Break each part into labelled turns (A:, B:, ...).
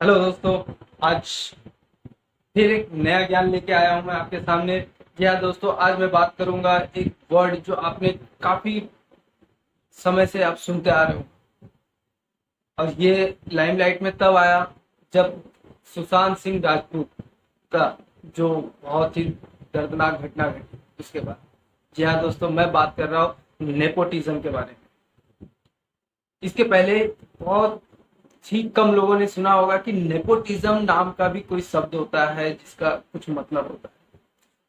A: Hello दोस्तों। आज फिर एक नया ज्ञान लेके आया हूं मैं आपके सामने। जी हाँ दोस्तों, आज मैं बात करूंगा एक वर्ड जो आपने काफी समय से आप सुनते आ रहे हो, और ये लाइमलाइट में तब आया जब सुशांत सिंह राजपूत का जो बहुत ही दर्दनाक घटना घटी उसके बाद। जी हाँ दोस्तों, मैं बात कर रहा हूँ नेपोटिज्म के बारे में। इसके पहले बहुत ही कम लोगों ने सुना होगा कि नेपोटिज्म नाम का भी कोई शब्द होता है जिसका कुछ मतलब होता है।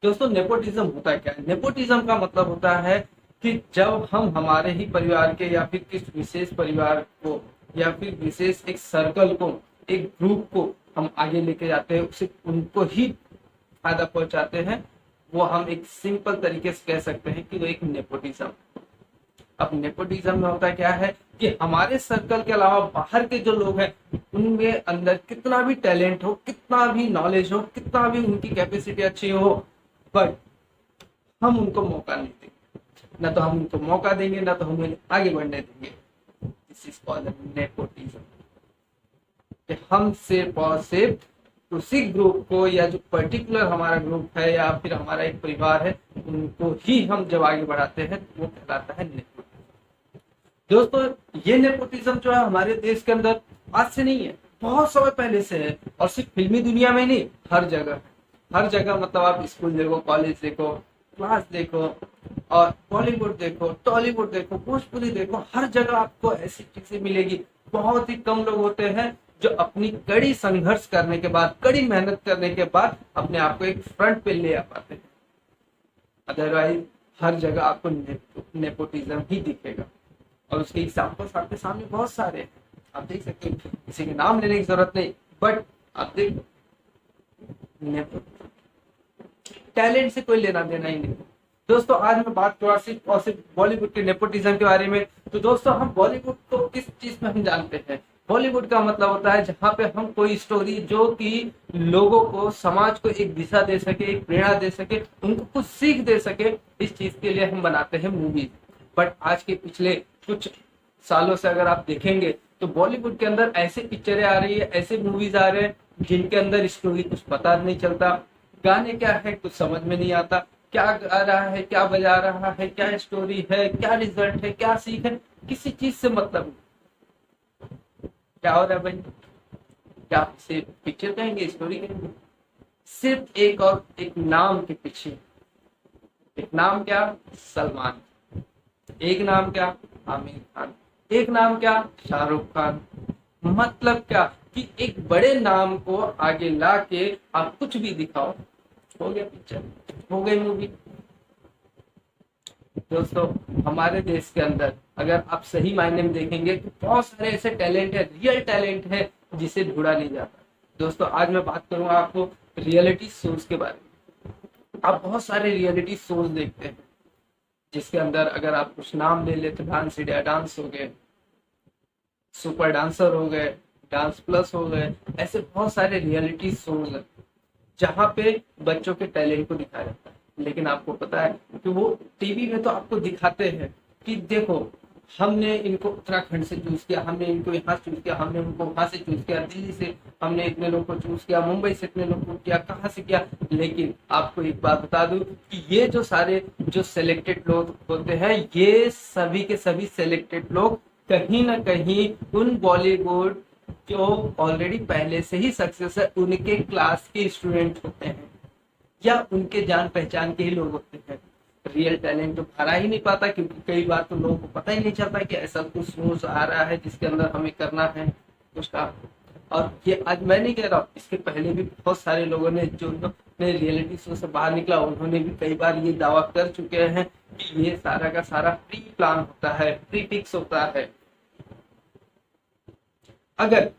A: दोस्तों, नेपोटिज्म होता क्या है? नेपोटिज्म का मतलब होता है कि जब हम हमारे ही परिवार के या फिर किस विशेष परिवार को या फिर विशेष एक सर्कल को, एक ग्रुप को हम आगे लेके जाते हैं, उसे उनको ही फायदा पहुंचाते हैं, वो हम एक सिंपल तरीके से कह सकते हैं कि वो एक नेपोटिज्म। अब नेपोटिज्म में होता क्या है कि हमारे सर्कल के अलावा बाहर के जो लोग हैं उनमें अंदर कितना भी टैलेंट हो, कितना भी नॉलेज हो, कितना भी उनकी कैपेसिटी अच्छी हो, बट हम उनको मौका नहीं देंगे। ना तो हम उनको मौका देंगे, ना तो हम उन्हें आगे बढ़ने देंगे। This is called nepotism. हम सिर्फ और सिर्फ उसी ग्रुप को, या जो पर्टिकुलर हमारा ग्रुप है या फिर हमारा एक परिवार है, उनको ही हम जब आगे बढ़ाते हैं तो वो कहलाता है नेपोटिज्म। दोस्तों, ये नेपोटिज्म जो है हमारे देश के अंदर आज से नहीं है, बहुत समय पहले से है। और सिर्फ फिल्मी दुनिया में नहीं, हर जगह। हर जगह मतलब आप स्कूल देखो, कॉलेज देखो, क्लास देखो, और बॉलीवुड देखो, टॉलीवुड देखो, भोजपुरी देखो, हर जगह आपको ऐसी चीजें मिलेगी। बहुत ही कम लोग होते हैं जो अपनी कड़ी संघर्ष करने के बाद, कड़ी मेहनत करने के बाद अपने आप को एक फ्रंट पे ले आ पाते हैं। अदरवाइज हर जगह आपको नेपोटिज्म ही दिखेगा। और उसके एग्जाम्पल्स आपके सामने बहुत सारे हैं, आप देख सकते हैं। किसी के नाम लेने की जरूरत नहीं, बट आप देख, टैलेंट से कोई लेना देना ही नहीं। दोस्तों, आज मैं बात करूँ सिर्फ और सिर्फ बॉलीवुड के नेपोटिज्म के बारे में। तो दोस्तों, हम बॉलीवुड को किस चीज में हम जानते हैं? बॉलीवुड का मतलब होता है जहाँ पे हम कोई स्टोरी जो कि लोगों को, समाज को एक दिशा दे सके, एक प्रेरणा दे सके, उनको कुछ सीख दे सके, इस चीज के लिए हम बनाते हैं मूवीज। बट आज के पिछले कुछ सालों से अगर आप देखेंगे तो बॉलीवुड के अंदर ऐसे पिक्चरें आ रही है, ऐसे मूवीज आ रहे हैं जिनके अंदर स्टोरी कुछ पता नहीं चलता, गाने क्या है कुछ समझ में नहीं आता, क्या गा रहा है, क्या बजा रहा है, क्या स्टोरी है, क्या रिजल्ट है, क्या सीख है, किसी चीज से मतलब नहीं। क्या हो रहा है भाई? क्या आप इसे पिक्चर कहेंगे, स्टोरी कहेंगे? सिर्फ एक और एक नाम के पीछे। एक नाम क्या? सलमान। एक नाम क्या? आमिर खान। एक नाम क्या? शाहरुख खान। मतलब क्या कि एक बड़े नाम को आगे ला के आप कुछ भी दिखाओ, हो गया पिक्चर, हो गई मूवी। दोस्तों, हमारे देश के अंदर अगर आप सही मायने में देखेंगे तो बहुत सारे ऐसे टैलेंट है, रियल टैलेंट है, जिसे ढूंढा नहीं जाता। दोस्तों, आज मैं बात करूंगा आपको रियलिटी शोज के बारे में। आप बहुत सारे रियलिटी शोज देखते हैं जिसके अंदर अगर आप कुछ नाम ले ले तो डांस इंडिया डांस हो गए, सुपर डांसर हो गए, डांस प्लस हो गए, ऐसे बहुत सारे रियलिटी शोज हैं जहाँ पे बच्चों के टैलेंट को दिखाया जाता है। लेकिन आपको पता है कि वो टीवी में तो आपको दिखाते हैं कि देखो, हमने इनको उत्तराखंड से चूज किया, हमने इनको यहाँ चूज किया, हमने उनको वहां से चूज किया, दिल्ली से हमने इतने लोग को चूज किया, मुंबई से इतने लोग को किया, कहाँ से किया। लेकिन आपको एक बात बता दूं कि ये जो सारे जो सिलेक्टेड लोग होते हैं, ये सभी के सभी सिलेक्टेड लोग कहीं ना कहीं उन बॉलीवुड जो ऑलरेडी पहले से ही सक्सेस है उनके क्लास के स्टूडेंट होते हैं, या उनके जान पहचान के ही लोग होते हैं। रियल टैलेंट तो भरा ही नहीं पाता, क्योंकि कई बार तो लोगों को पता ही नहीं चलता कि ऐसा कुछ सोर्स आ रहा है जिसके अंदर हमें करना है कुछ काम। और ये आज मैं नहीं कह रहा हूँ, इसके पहले भी बहुत सारे लोगों ने जो अपने रियलिटी शो से बाहर निकला, उन्होंने भी कई बार ये दावा कर चुके हैं कि ये सारा का सारा प्री प्लान होता है, प्री फिक्स होता है। अगर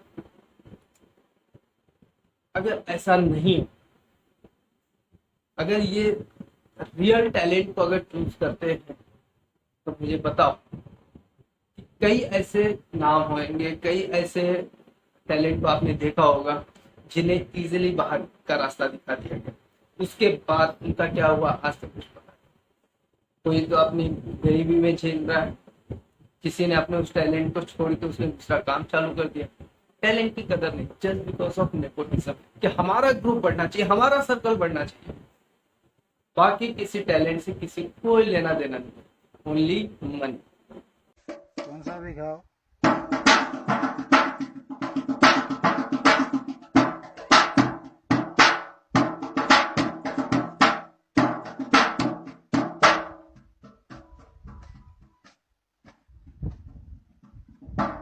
A: अगर ऐसा नहीं, अगर ये रियल टैलेंट को अगर चूज करते हैं तो मुझे बताओ कि कई ऐसे नाम होंगे, कई ऐसे टैलेंट को आपने देखा होगा जिन्हें इजीली बाहर का रास्ता दिखा दिया गया, उसके बाद उनका क्या हुआ आज तक कुछ पता नहीं। कोई तो अपनी गरीबी में झेल रहा है, किसी ने अपने उस टैलेंट को छोड़ के उसने दूसरा काम चालू कर दिया, टैलेंट की कदर नहीं, जस्ट बिकॉज ऑफ नेपोटिज्म, कि हमारा ग्रुप बढ़ना चाहिए, हमारा सर्कल बढ़ना चाहिए। बाकी किसी टैलेंट से किसी कोई लेना देना नहीं, ओनली मनी।
B: कौन सा भी खाओ।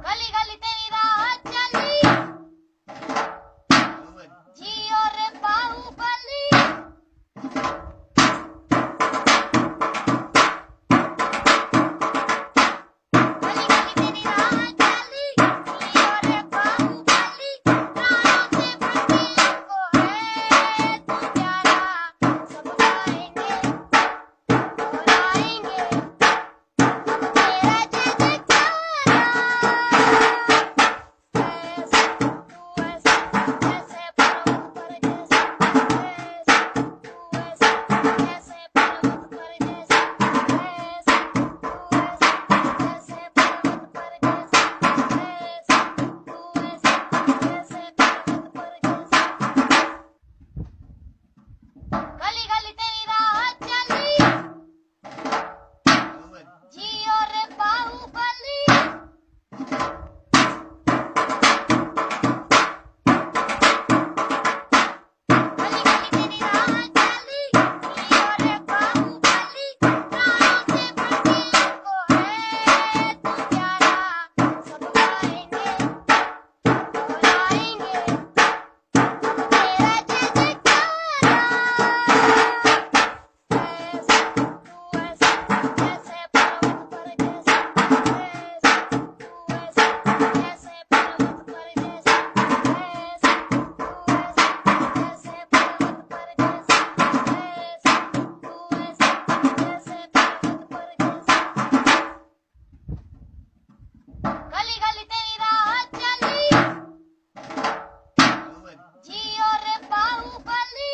C: गली गली तेरी राह चली, जियो रे बाहुबली। गली गली तेरी राह चली, जियो रे बाहुबली। प्राणों से बढ़के को है तू प्यारा, सब गाएंगे दोहराएंगे तेरा जय जयकारा। गली गली तेरी राह चली, जियो रे बाहुबली। गली गली तेरी राह चली, जियो रे बाहुबली। प्राणों से बढ़के को है तू प्यारा, सब गाएंगे दोहराएंगे तेरा जय जयकारा। जैसे पर्वत पर जैसे पर्वत पर जैसे गली गली तेरी राह चली, जियो रे बाहुबली।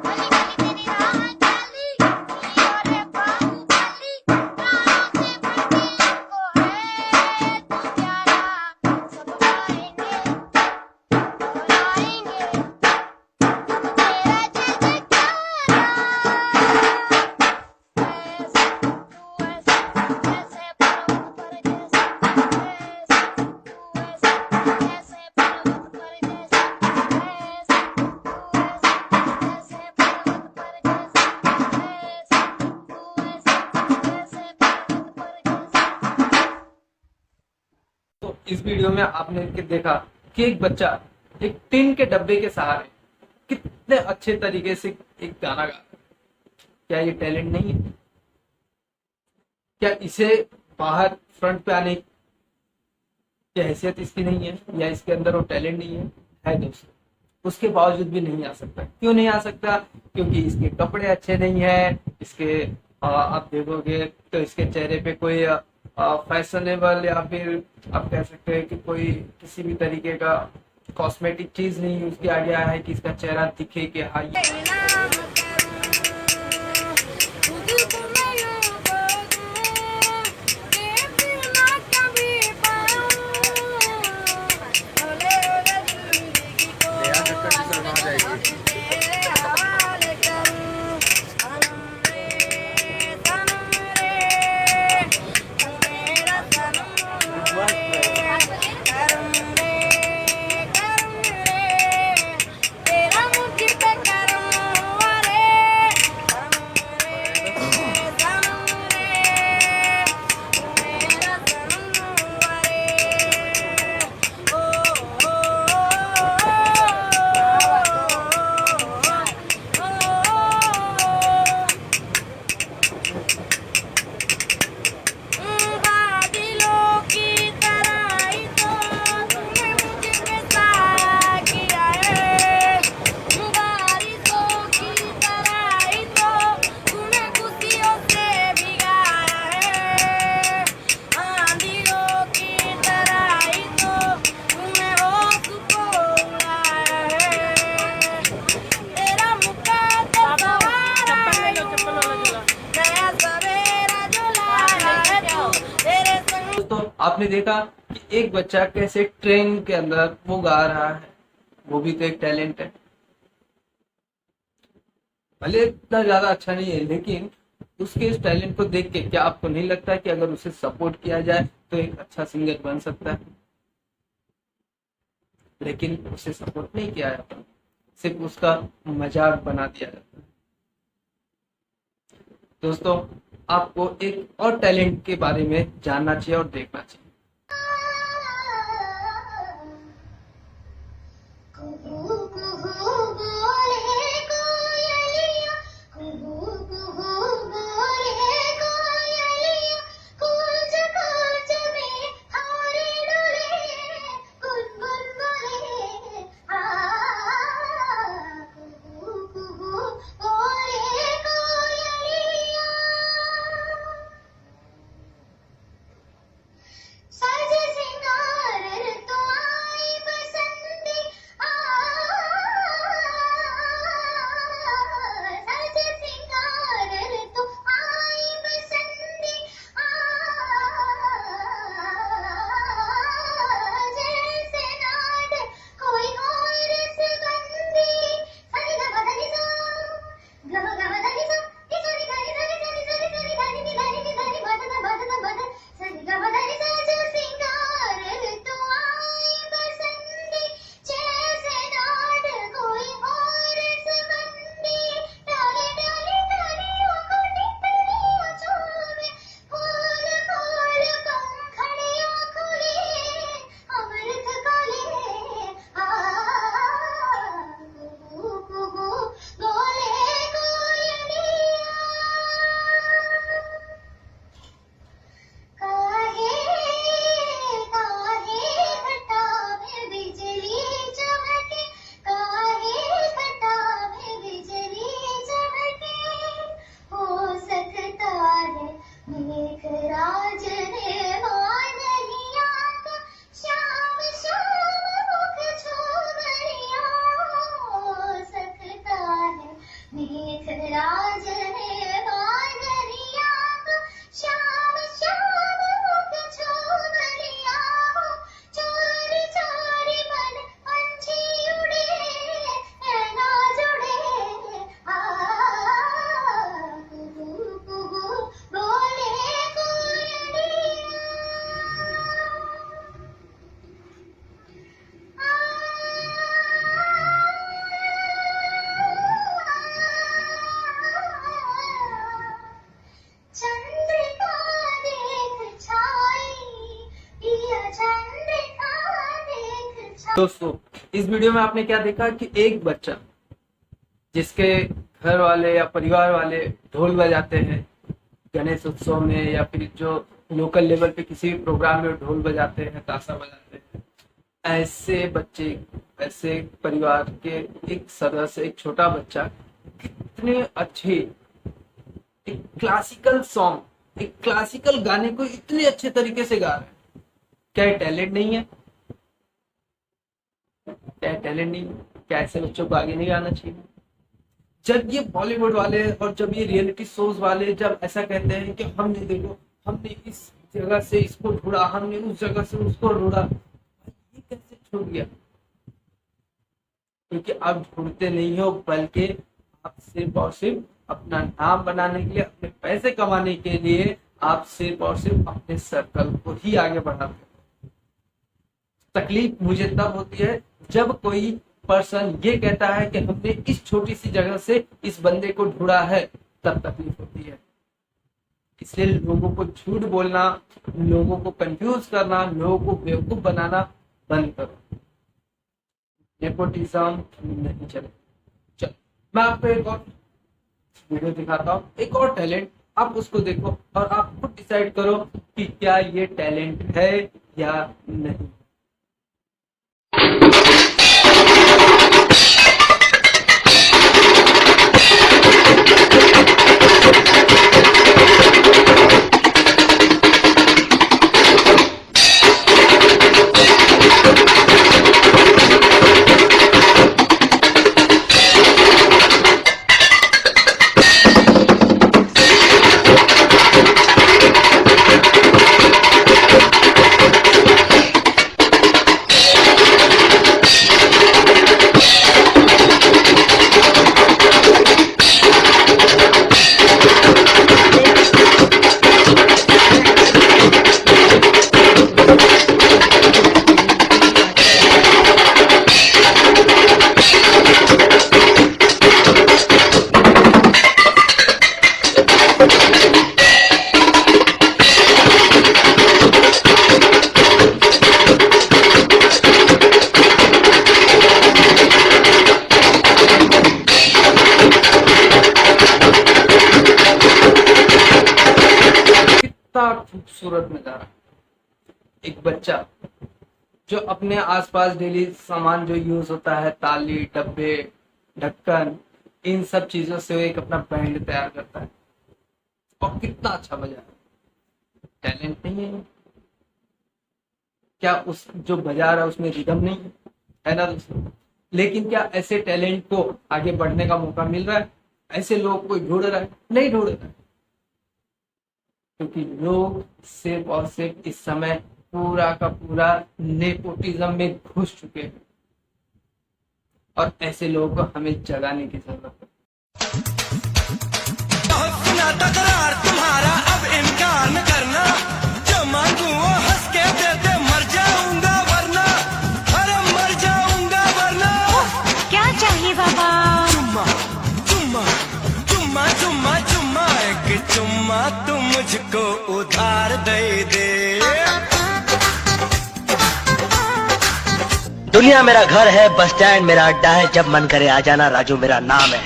C: गली गली तेरी राह चली, जियो रे बाहुबली। प्राणों से बढ़के को है तू प्यारा, सब गाएंगे दोहराएंगे तेरा जय जयकारा। जैसे पर्वत पर जैसे पर्वत पर
A: तो इस वीडियो में आपने देखा कि एक बच्चा एक टिन के डब्बे के सहारे कितने अच्छे तरीके से एक गाना गा रहा है। क्या ये टैलेंट नहीं है? क्या इसे बाहर फ्रंट पे आने की हैसियत इसकी नहीं है, या इसके अंदर वो टैलेंट नहीं है? है दोस्तों, उसके बावजूद भी नहीं आ सकता। क्यों नहीं आ सकता? क्योंकि इसके कपड़े अच्छे नहीं है, इसके आप देखोगे तो इसके चेहरे पे कोई फैशनेबल या फिर आप कह सकते हैं कि कोई किसी भी तरीके का कॉस्मेटिक चीज नहीं उसकी आइडिया है कि इसका चेहरा दिखे कि हाँ ये
C: तेरा मुझ पे करूं
A: आपने देखा कि एक बच्चा कैसे ट्रेन के अंदर वो गा रहा है, वो भी तो एक टैलेंट है। भले इतना ज्यादा अच्छा नहीं है, लेकिन उसके इस टैलेंट को देख के क्या आपको नहीं लगता कि अगर उसे सपोर्ट किया जाए तो एक अच्छा सिंगर बन सकता है? लेकिन उसे सपोर्ट नहीं किया जाता, सिर्फ उसका मजाक बना दिया जाता है। दोस्तों, आपको एक और टैलेंट के बारे में जानना चाहिए और देखना चाहिए।
C: कुहू कुहू बोले कोयलिया, कुहू कुहू बोले कोयलिया, कूंज कूंज में हारे डोले, गुनगुन बोले कुहू कुहू बोले कोयलिया। सज सिंगार तो आई बसंती सज सिंगार तो आई बसंती जैसे नाद कोई और रसबंदी। सनी ग मदनी सा गम गम धनी सा सनी धनी धनी धनी धनी धनी धनी धनी धनी मदन मदन मदन सनी ग मदनी सा जो सिंगार तो आई बसंती जैसे नाद कोई और रसबंदी। डाली डाली डालियों को टिकलियां चूमे, फूल फूल पंखड़ियां खुली, अमृत कले कुहू कुहू बोले कोयलिया। काहे काहे घटा में बिजली चमके, काहे घटा में बिजली चमके, हो सकता है मेघराज ने मान लिया तो श्याम श्याम मुख झूमरिया। हो सकता है मेघराज ने मान लिया तो श्याम श्याम मुख झूमरिया। चोरी चोरी मन पंछी उड़े, नैना जुड़े कुहू कुहू बोले कोयलिया। चंद्रिका देख छाई, पिया चंद्रिका देख छाई।
A: दोस्तों, इस वीडियो में आपने क्या देखा कि एक बच्चा जिसके घर वाले या परिवार वाले ढोल बजाते हैं गणेश उत्सव में, या फिर जो लोकल लेवल पे किसी भी प्रोग्राम में ढोल बजाते हैं, ताशा बजाते हैं, ऐसे बच्चे, ऐसे परिवार के एक सदस्य, एक छोटा बच्चा कितने अच्छे एक क्लासिकल सॉन्ग, एक क्लासिकल गाने को इतने अच्छे तरीके से गा रहे हैं। क्या ये टैलेंट नहीं है? क्या ये टैलेंट नहीं है? क्या ऐसे बच्चों को आगे नहीं आना चाहिए? जब ये बॉलीवुड वाले और जब ये रियलिटी शोज वाले जब ऐसा कहते हैं कि हमने देखो, हमने इस जगह से इसको ढूंढा, हमने उस जगह से उसको ढूंढा, ये कैसे छूट गया? क्योंकि आप ढूंढते नहीं हो, बल्कि आप सिर्फ और सिर्फ अपना नाम बनाने के लिए, अपने पैसे कमाने के लिए आप सिर्फ और सिर्फ अपने सर्कल को ही आगे बढ़ाते हो। तकलीफ मुझे तब होती है जब कोई पर्सन ये कहता है कि हमने इस छोटी सी जगह से इस बंदे को ढूंढा है, तब तकलीफ होती है। इसलिए लोगों को झूठ बोलना, लोगों को कंफ्यूज करना, लोगों को बेवकूफ बनाना बंद करो। नेपोटिज्म नहीं चले। चलो, मैं आपको एक और वीडियो दिखाता हूँ, एक और टैलेंट, आप उसको देखो और आप खुद डिसाइड करो कि क्या ये टैलेंट है या नहीं। खूबसूरत नजारा। एक बच्चा जो अपने आसपास डेली सामान जो यूज होता है, ताली, डब्बे, ढक्कन, इन सब चीजों से वो एक अपना बैंड तैयार करता है और कितना अच्छा बजा रहा है। टैलेंट नहीं है क्या? उस जो बजा रहा है उसमें रिदम नहीं है ना दोस्तों? लेकिन क्या ऐसे टैलेंट को आगे बढ़ने का मौका मिल रहा है? ऐसे लोग कोई ढूंढ रहा है? नहीं ढूंढ रहा है, क्योंकि लोग सिर्फ और सिर्फ इस समय पूरा का पूरा नेपोटिज्म में घुस चुके हैं और ऐसे लोगों को हमें जगाने की जरूरत है।
D: बहुत सुना तकरार तुम्हारा, अब इनकार न करना। जो मांगू वो हंस के दे दे, मर जाऊंगा वरना, अरे मर जाऊंगा वरना।
C: क्या चाहिए बाबा?
D: चुम्मा चुम्मा चुम्मा चुम्मा चुम्मा, एक चुम्मा तू मुझको उधार दे दे।
E: दुनिया मेरा घर है, बस स्टैंड मेरा अड्डा है। जब मन करे आ जाना, राजू मेरा नाम है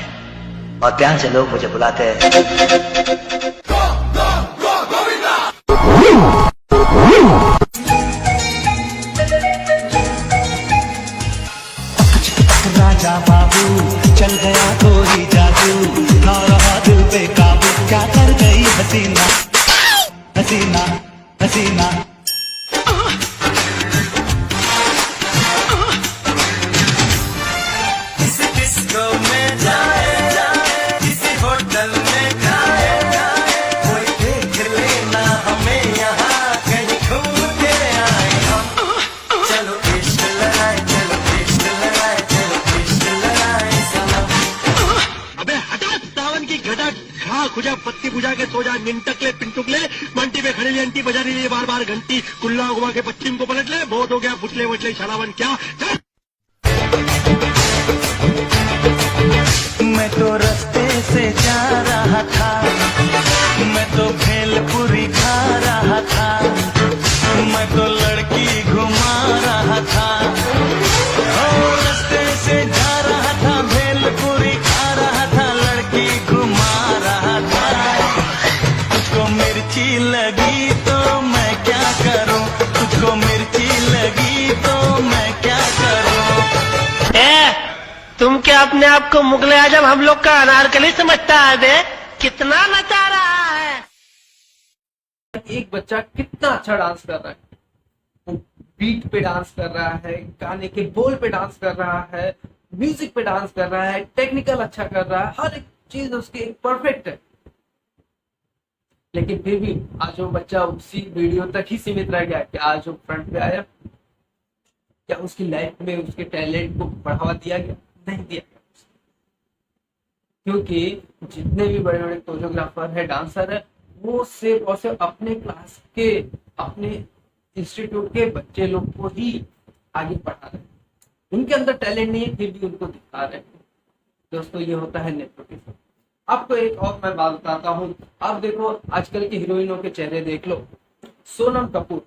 E: और प्यार से लोग मुझे बुलाते हैं।
F: राजा बाबू चल गया कोई जादू, ना रहा दिल पे काबू, क्या कर गई हसीना हसीना हसीना।
D: किसी डिस्को में जाए, किसी होटल में खाए, कोई देख लेना हमें यहाँ कहीं घूम के आए हम। चलो इश्क लगाए, चलो इश्क लगाए, चलो इश्क लगाए सनम।
G: अबे हटा सावन की घटा, खा खुजा पत्ती पूजा के सो जा, निंटकले पिंटुकले मंटी में खड़ी अंटी बजा रही है बार बार घंटी, कुल्ला घुमा के पश्चिम को पलट ले, बहुत हो गया फुटले वटले शरावन क्या।
F: मैं तो रास्ते से जा रहा था, मैं तो भेलपुरी खा रहा था, मैं तो लड़की घुमा रहा था। ओ रास्ते से जा रहा था, भेलपुरी खा रहा था, लड़की घुमा रहा था। तुझको मिर्ची लगी तो मैं क्या करूं, तुझको मिर्ची लगी तो मैं क्या करूं।
E: तुम क्या अपने आप को मुगले आजम हम लोग का अनारकली समझता है? बे कितना नचा रहा है।
A: एक बच्चा कितना अच्छा डांस कर रहा है, वो बीट पे डांस कर रहा है, गाने के बोल पे डांस कर रहा है, म्यूजिक पे डांस कर रहा है, टेक्निकल अच्छा कर रहा है, हर एक चीज उसकी परफेक्ट है। लेकिन फिर भी आज वो बच्चा उसी वीडियो तक ही सीमित रह गया कि आज वो फ्रंट पे आया, क्या उसकी लाइफ में उसके टैलेंट को बढ़ावा दिया गया? नहीं दिया गया। क्योंकि जितने भी बड़े बड़े कोरियोग्राफर है, डांसर है, वो सिर्फ और सिर्फ अपने क्लास के, अपने इंस्टीट्यूट के बच्चे लोग को ही आगे बढ़ा रहे हैं। उनके अंदर टैलेंट नहीं है, फिर भी उनको दिखा रहे हैं। दोस्तों, ये होता है नेपोटिज्म। आपको एक और मैं बात बताता हूँ। आप देखो, आजकल की हीरोइनों के चेहरे देख लो। सोनम कपूर,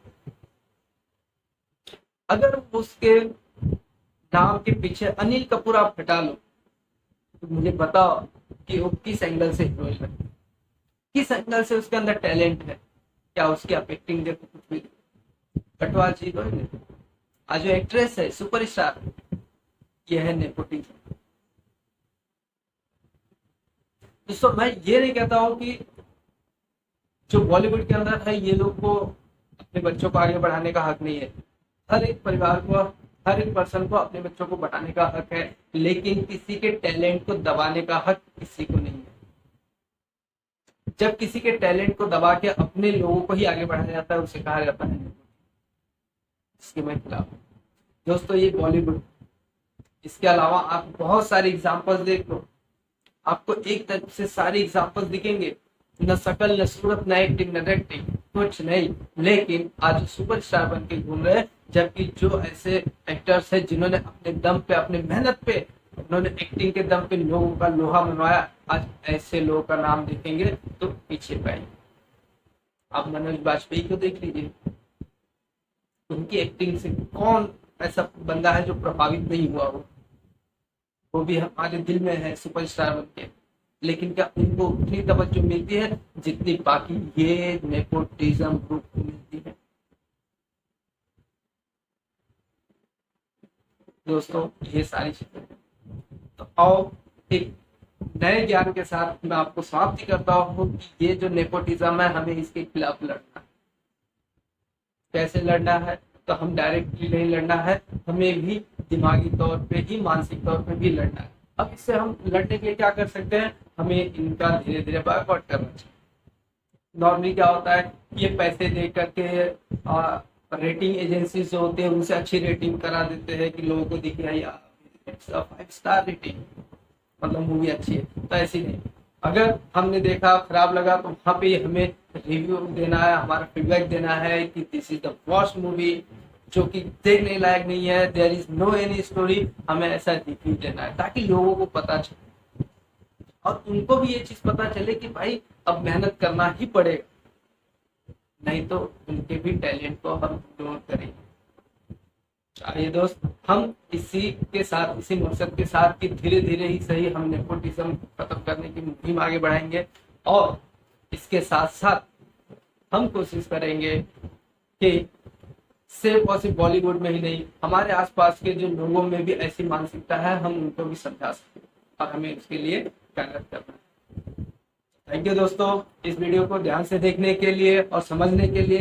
A: अगर उसके नाम के पीछे अनिल कपूर आप हटा लो, तो मुझे बताओ कि वो किस एंगल से हीरोइन है, किस एंगल से उसके अंदर टैलेंट है? क्या उसकी आप एक्टिंग देखो, कुछ भी कटवा जी हीरोइन है। आज जो एक्ट्रेस है, सुपरस्टार, ये है नेपोटिज्म। दोस्तों, मैं ये नहीं कहता हूं कि जो बॉलीवुड के अंदर है ये लोग को अपने बच्चों को आगे बढ़ाने का हक नहीं है। हर एक परिवार को, हर एक पर्सन को अपने बच्चों को बढ़ाने का हक है, लेकिन किसी के टैलेंट को दबाने का हक किसी को नहीं है। जब किसी के टैलेंट को दबा के अपने लोगों को ही आगे बढ़ाया जाता है, उसे कहा जाता है इसके मैं खिलाफ हूं। दोस्तों, ये बॉलीवुड, इसके अलावा आप बहुत सारे एग्जाम्पल्स देख लो, आपको एक तरफ से सारे एग्जाम्पल्स दिखेंगे, न शकल, न सूरत, न एक्टिंग, न डायरेक्टिंग, कुछ नहीं, लेकिन आज सुपरस्टार बन के घूम रहे हैं। जबकि जो ऐसे एक्टर्स हैं जिन्होंने अपने दम पे, अपने मेहनत पे, उन्होंने एक्टिंग के दम पे लोगों का लोहा मनवाया, आज ऐसे लोगों का नाम देखेंगे तो पीछे पाएंगे। आप मनोज बाजपेयी को देख लीजिए, उनकी एक्टिंग से कौन ऐसा बंदा है जो प्रभावित नहीं हुआ? वो भी हमारे दिल में है सुपरस्टार बन के। लेकिन क्या उनको उतनी तवज्जो मिलती है जितनी बाकी ये नेपोटिज्म ग्रुप को मिलती है? दोस्तों ये सारी चीजें, तो आओ एक नए ज्ञान के साथ मैं आपको समाप्ति करता हूँ कि ये जो नेपोटिज्म है हमें इसके खिलाफ लड़ना है। कैसे लड़ना है? तो हम डायरेक्टली नहीं लड़ना है, हमें भी दिमागी तौर पे ही, मानसिक तौर पे भी लड़ना है। अब इससे हम लड़ने के लिए क्या कर सकते हैं? हमें इनका धीरे धीरे बायकॉट करना चाहिए। नॉर्मली क्या होता है, ये पैसे दे करके रेटिंग एजेंसी जो होते हैं उनसे अच्छी रेटिंग करा देते हैं कि लोगों को दिखे यार 5 स्टार रेटिंग, मतलब मूवी अच्छी है। तो ऐसी नहीं, अगर हमने देखा खराब लगा तो वहां पे हमें रिव्यू देना है, हमारा फीडबैक देना है कि this is the worst movie, जो कि देखने लायक नहीं है, there is no any story, हमें ऐसा रिव्यू देना है ताकि लोगों को पता चले और उनको भी ये चीज पता चले कि भाई अब मेहनत करना ही पड़ेगा, नहीं तो उनके भी टैलेंट को हम इग्नोर करेंगे। आइए दोस्त, हम इसी के साथ, इसी मकसद के साथ कि धीरे धीरे ही सही हम नेपोटिज्म खत्म करने की मुहिम आगे बढ़ाएंगे और इसके साथ साथ हम कोशिश करेंगे कि सिर्फ और सिर्फ बॉलीवुड में ही नहीं, हमारे आसपास के जो लोगों में भी ऐसी मानसिकता है हम उनको भी समझा सकें और हमें उसके लिए मेहनत करना है। थैंक यू दोस्तों, इस वीडियो को ध्यान से देखने के लिए और समझने के लिए।